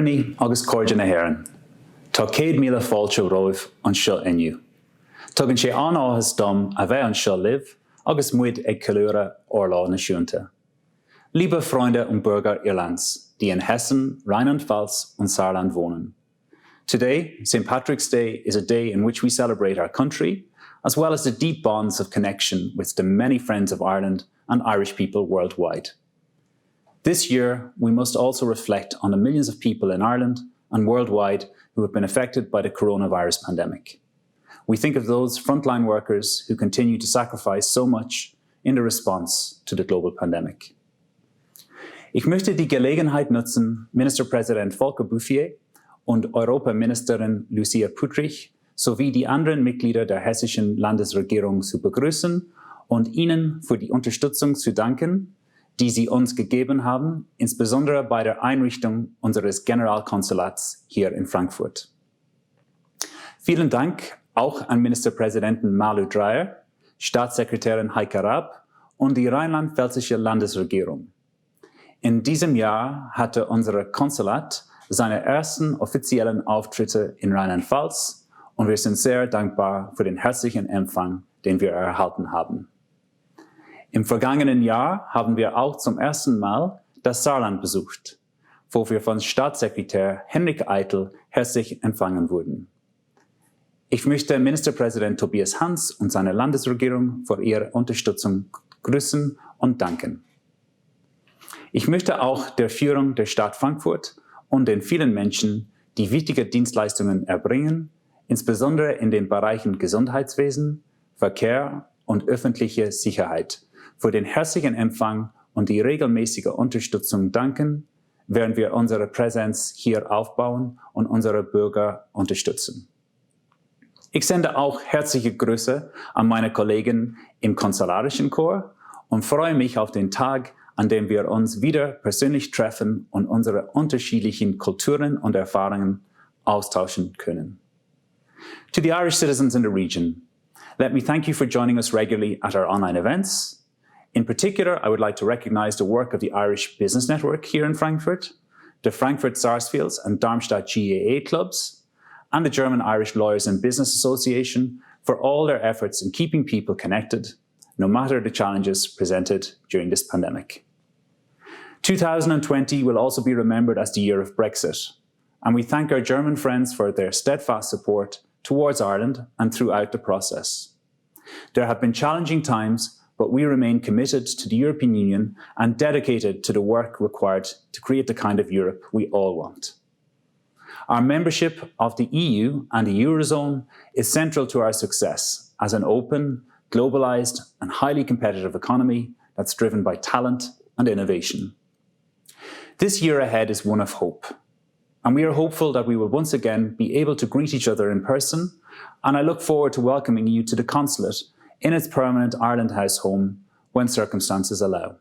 Cuirní agus cóide na hÉireann. Tá 100 míle fáilte romhaibh anseo inniu. Tugann sé an-áthas dom a bheith anseo libh agus muid ag ceiliúradh orlá náisiúnta. Liebe Freunde und Bürger Irlands, die in Hessen, Rheinland-Pfalz und Saarland wohnen. Today, St. Patrick's Day is a day in which we celebrate our country, as well as the deep bonds of connection with the many friends of Ireland and Irish people worldwide. This year, we must also reflect on the millions of people in Ireland and worldwide who have been affected by the coronavirus pandemic. We think of those frontline workers who continue to sacrifice so much in the response to the global pandemic. Ich möchte die Gelegenheit nutzen, Ministerpräsident Volker Bouffier und Europaministerin Lucia Puttrich sowie die anderen Mitglieder der hessischen Landesregierung zu begrüßen und ihnen für die Unterstützung zu danken, die sie uns gegeben haben, insbesondere bei der Einrichtung unseres Generalkonsulats hier in Frankfurt. Vielen Dank auch an Ministerpräsidenten Malu Dreyer, Staatssekretärin Heike Raab und die rheinland-pfälzische Landesregierung. In diesem Jahr hatte unser Konsulat seine ersten offiziellen Auftritte in Rheinland-Pfalz und wir sind sehr dankbar für den herzlichen Empfang, den wir erhalten haben. Im vergangenen Jahr haben wir auch zum ersten Mal das Saarland besucht, wo wir von Staatssekretär Henrik Eitel herzlich empfangen wurden. Ich möchte Ministerpräsident Tobias Hans und seine Landesregierung für ihre Unterstützung grüßen und danken. Ich möchte auch der Führung der Stadt Frankfurt und den vielen Menschen, die wichtige Dienstleistungen erbringen, insbesondere in den Bereichen Gesundheitswesen, Verkehr und öffentliche Sicherheit, für den herzlichen Empfang und die regelmäßige Unterstützung danken, während wir unsere Präsenz hier aufbauen und unsere Bürger unterstützen. Ich sende auch herzliche Grüße an meine Kollegen im konsularischen Korps und freue mich auf den Tag, an dem wir uns wieder persönlich treffen und unsere unterschiedlichen Kulturen und Erfahrungen austauschen können. To the Irish citizens in the region, let me thank you for joining us regularly at our online events. In particular, I would like to recognize the work of the Irish Business Network here in Frankfurt, the Frankfurt Sarsfields and Darmstadt GAA clubs, and the German-Irish Lawyers and Business Association for all their efforts in keeping people connected, no matter the challenges presented during this pandemic. 2020 will also be remembered as the year of Brexit, and we thank our German friends for their steadfast support towards Ireland and throughout the process. There have been challenging times, but we remain committed to the European Union and dedicated to the work required to create the kind of Europe we all want. Our membership of the EU and the Eurozone is central to our success as an open, globalized and highly competitive economy that's driven by talent and innovation. This year ahead is one of hope, and we are hopeful that we will once again be able to greet each other in person, and I look forward to welcoming you to the Consulate in its permanent Ireland House home when circumstances allow.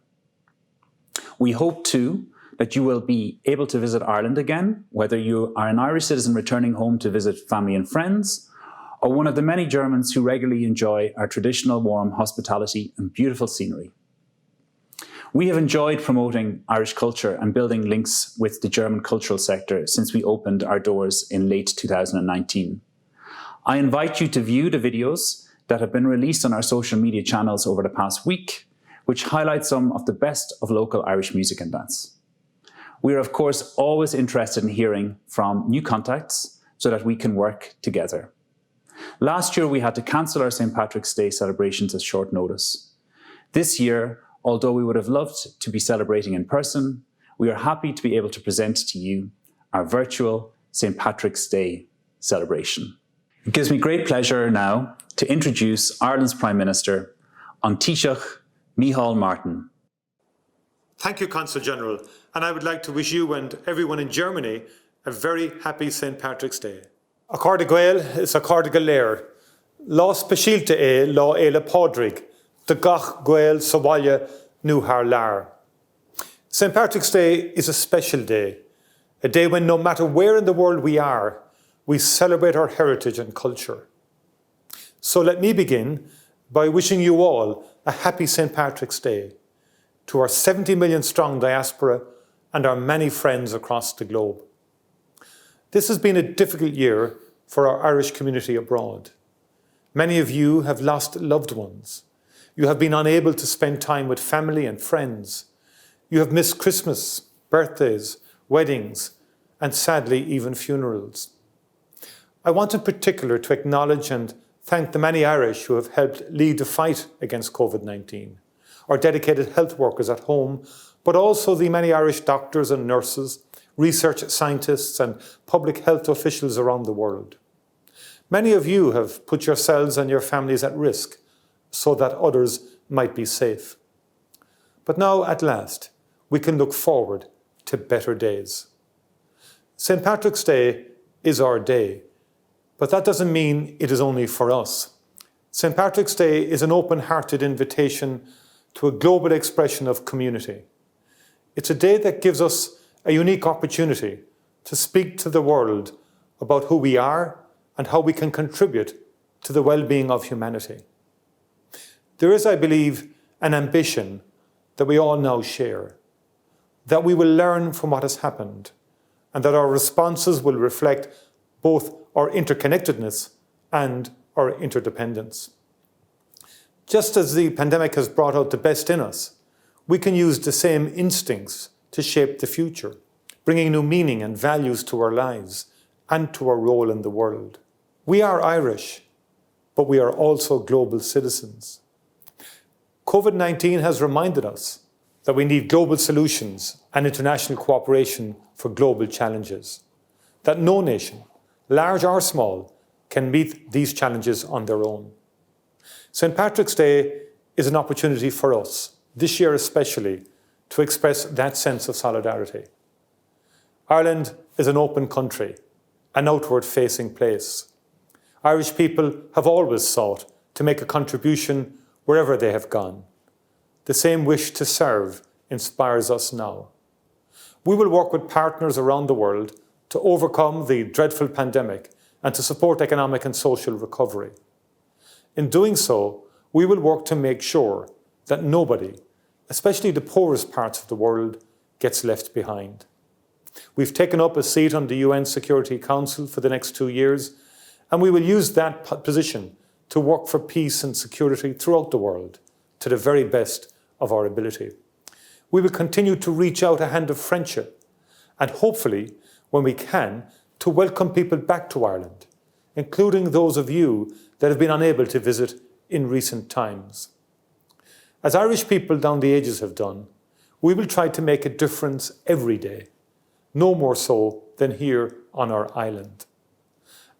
We hope too that you will be able to visit Ireland again, whether you are an Irish citizen returning home to visit family and friends, or one of the many Germans who regularly enjoy our traditional warm hospitality and beautiful scenery. We have enjoyed promoting Irish culture and building links with the German cultural sector since we opened our doors in late 2019. I invite you to view the videos that have been released on our social media channels over the past week, which highlight some of the best of local Irish music and dance. We are, of course, always interested in hearing from new contacts so that we can work together. Last year, we had to cancel our St. Patrick's Day celebrations at short notice. This year, although we would have loved to be celebrating in person, we are happy to be able to present to you our virtual St. Patrick's Day celebration. It gives me great pleasure now to introduce Ireland's Prime Minister, Taoiseach Micheál Martin. Thank you, Consul General, and I would like to wish you and everyone in Germany a very happy St. Patrick's Day. A Cárda Gael is a Cárda Galéir. Lá speisialta é lá éile pádraig, de gach Gael sa bhaile nó thar lear. St. Patrick's Day is a special day, a day when no matter where in the world we are, we celebrate our heritage and culture. So let me begin by wishing you all a happy St. Patrick's Day, to our 70 million strong diaspora and our many friends across the globe. This has been a difficult year for our Irish community abroad. Many of you have lost loved ones. You have been unable to spend time with family and friends. You have missed Christmas, birthdays, weddings, and sadly, even funerals. I want in particular to acknowledge and thank the many Irish who have helped lead the fight against COVID-19, our dedicated health workers at home, but also the many Irish doctors and nurses, research scientists and public health officials around the world. Many of you have put yourselves and your families at risk so that others might be safe. But now, at last, we can look forward to better days. St. Patrick's Day is our day, but that doesn't mean it is only for us. St. Patrick's Day is an open-hearted invitation to a global expression of community. It's a day that gives us a unique opportunity to speak to the world about who we are and how we can contribute to the well-being of humanity. There is, I believe, an ambition that we all now share, that we will learn from what has happened, and that our responses will reflect both our interconnectedness and our interdependence. Just as the pandemic has brought out the best in us, we can use the same instincts to shape the future, bringing new meaning and values to our lives and to our role in the world. We are Irish, but we are also global citizens. COVID-19 has reminded us that we need global solutions and international cooperation for global challenges, that no nation, large or small, can meet these challenges on their own. St. Patrick's Day is an opportunity for us, this year especially, to express that sense of solidarity. Ireland is an open country, an outward-facing place. Irish people have always sought to make a contribution wherever they have gone. The same wish to serve inspires us now. We will work with partners around the world to overcome the dreadful pandemic and to support economic and social recovery. In doing so, we will work to make sure that nobody, especially the poorest parts of the world, gets left behind. We've taken up a seat on the UN Security Council for the next 2 years, and we will use that position to work for peace and security throughout the world to the very best of our ability. We will continue to reach out a hand of friendship and hopefully, when we can, to welcome people back to Ireland, including those of you that have been unable to visit in recent times. As Irish people down the ages have done, we will try to make a difference every day, no more so than here on our island.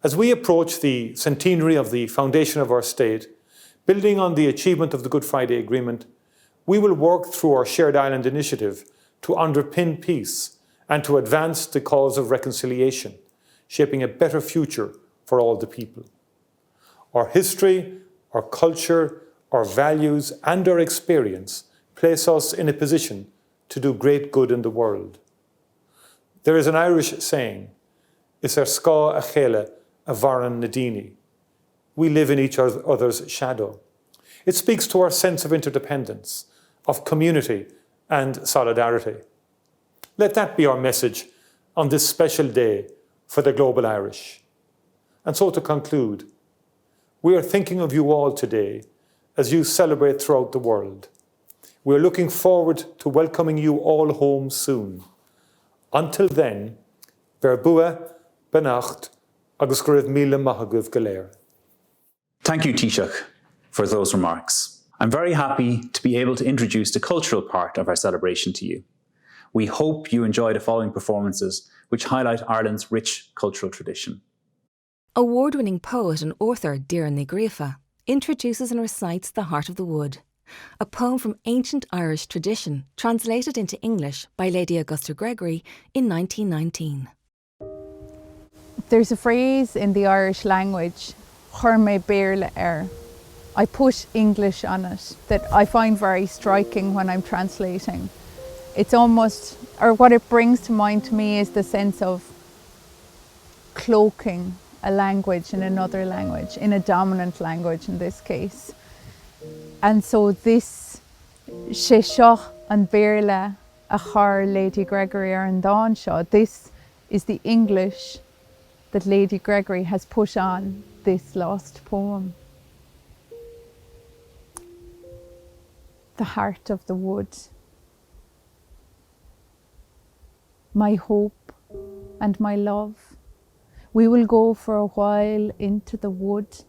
As we approach the centenary of the foundation of our state, building on the achievement of the Good Friday Agreement, we will work through our Shared Island initiative to underpin peace and to advance the cause of reconciliation, shaping a better future for all the people. Our history, our culture, our values and our experience place us in a position to do great good in the world. There is an Irish saying, "Is sca a chéile a bharan nadini." We live in each other's shadow. It speaks to our sense of interdependence, of community and solidarity. Let that be our message on this special day for the global Irish. And so to conclude, we are thinking of you all today as you celebrate throughout the world. We are looking forward to welcoming you all home soon. Until then, ver bua, benacht, agus Céad Míle maithagah go léir. Thank you, Taoiseach, for those remarks. I'm very happy to be able to introduce the cultural part of our celebration to you. We hope you enjoy the following performances, which highlight Ireland's rich cultural tradition. Award-winning poet and author Doireann Ní Ghríofa introduces and recites The Heart of the Wood, a poem from ancient Irish tradition translated into English by Lady Augusta Gregory in 1919. There's a phrase in the Irish language, "Chur mé béarla air." I put English on it that I find very striking when I'm translating. It's almost, or what it brings to mind to me is the sense of cloaking a language in another language, in a dominant language in this case. And so this sé seo an béarla a chur Lady Gregory ar an dáin seo, this is the English that Lady Gregory has put on this lost poem. The heart of the wood. My hope and my love, we will go for a while into the wood,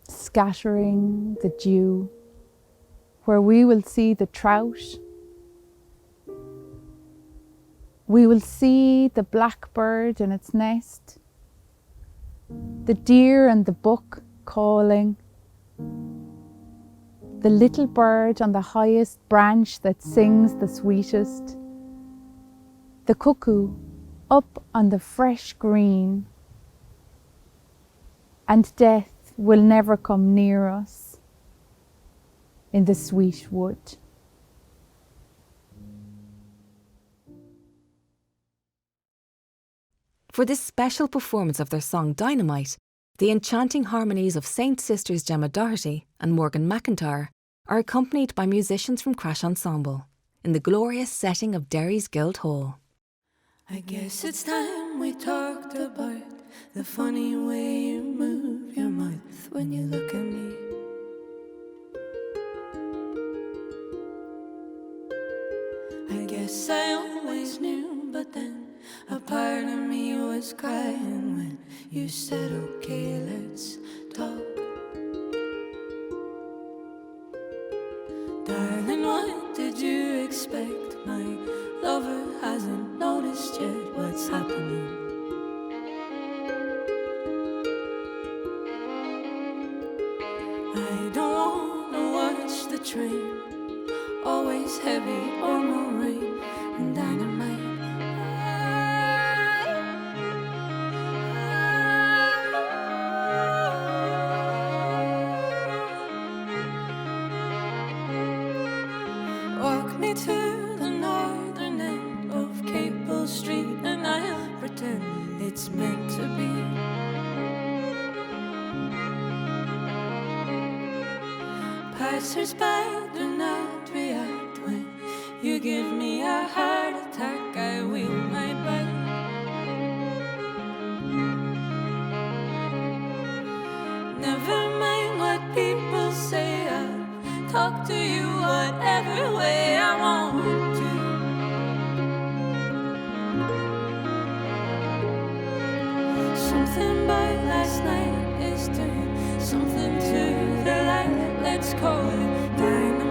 scattering the dew, where we will see the trout. We will see the blackbird in its nest, the deer and the buck calling, the little bird on the highest branch that sings the sweetest, the cuckoo up on the fresh green, and death will never come near us in the sweet wood. For this special performance of their song Dynamite, the enchanting harmonies of Saint Sisters Gemma Doherty and Morgan McIntyre are accompanied by musicians from Crash Ensemble in the glorious setting of Derry's Guildhall. I guess it's time we talked about the funny way you move your mouth when you look at me. I guess I always knew, but then a part of me was crying when you said, okay, let's talk. Darling, what did you expect? My lover hasn't noticed yet what's happening. I don't wanna watch the train, always heavy or no rain, and dynamite. Walk me to the northern end of Capel Street and I'll pretend it's meant to be. Passers-by do not react when you give me a heart attack. I wheel my bike. Never mind what people say, I'll talk to you whatever way I want to. Something about last night is doing something to the light. Let's call it dynamite.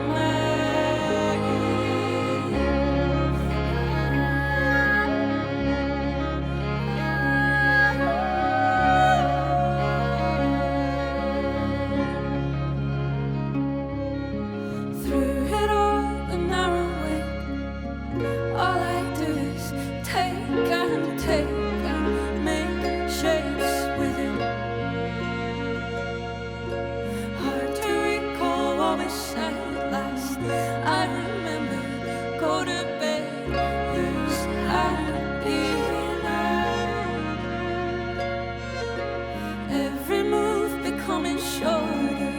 Through it all, the narrow way, all I do is take and make shapes with you. Hard to recall what we said last. I remember, go to bed, who's happy now? Every move becoming shorter.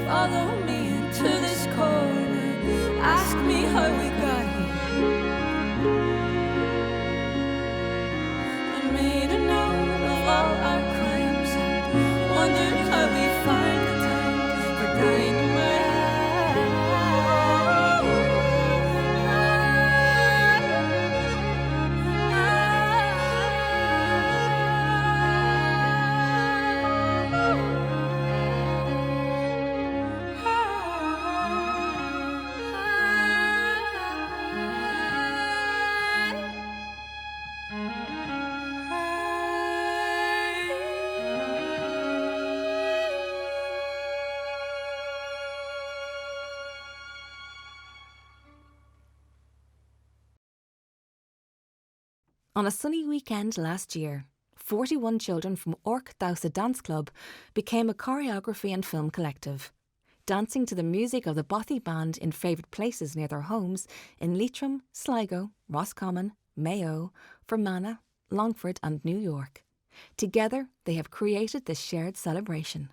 Follow me into this corner. Ask me how we got here. I made a note of all our crimes and wondered how we find the time for dynamite. On a sunny weekend last year, 41 children from Orc Dausa Dance Club became a choreography and film collective, dancing to the music of the Bothy Band in favourite places near their homes in Leitrim, Sligo, Roscommon, Mayo, Fermanagh, Longford and New York. Together, they have created this shared celebration.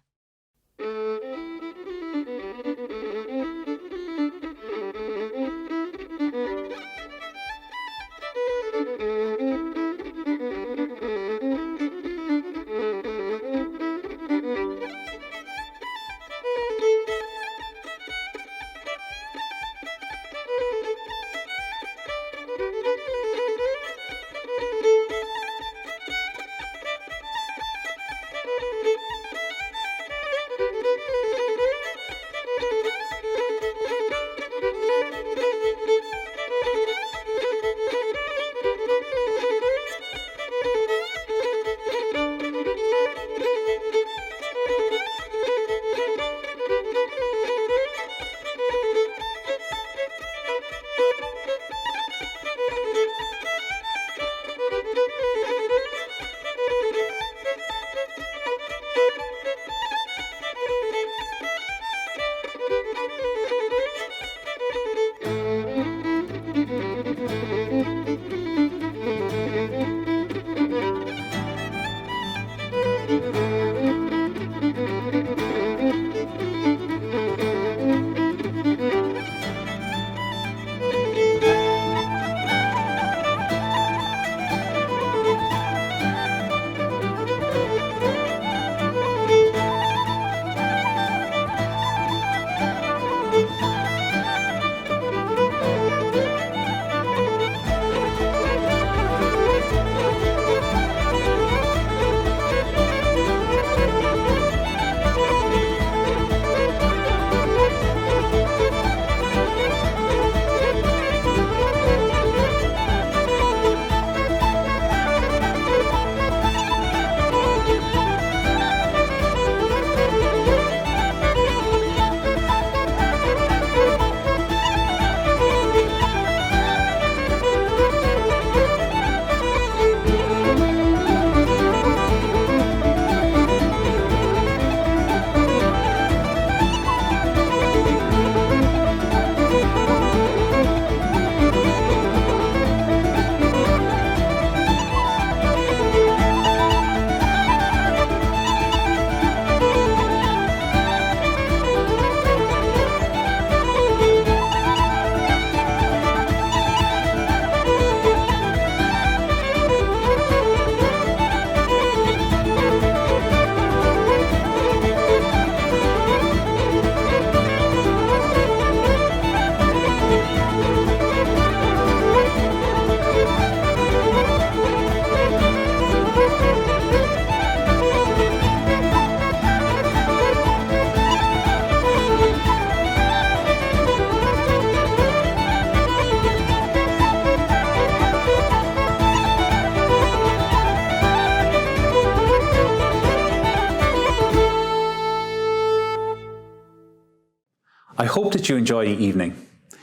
I hope that you enjoy the evening.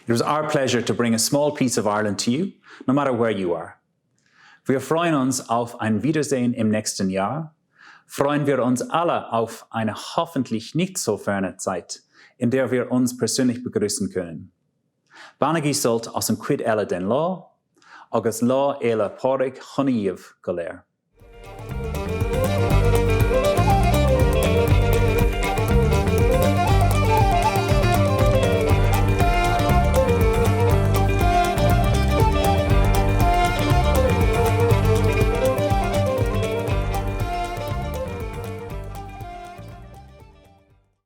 It was our pleasure to bring a small piece of Ireland to you, no matter where you are. Wir freuen uns auf ein Wiedersehen im nächsten Jahr. Freuen wir uns alle auf eine hoffentlich nicht so ferne Zeit, in der wir uns persönlich begrüßen können. Banagi sollt aus dem Quid Ella den Law, agus Law Ela Porig Honeyv Galer.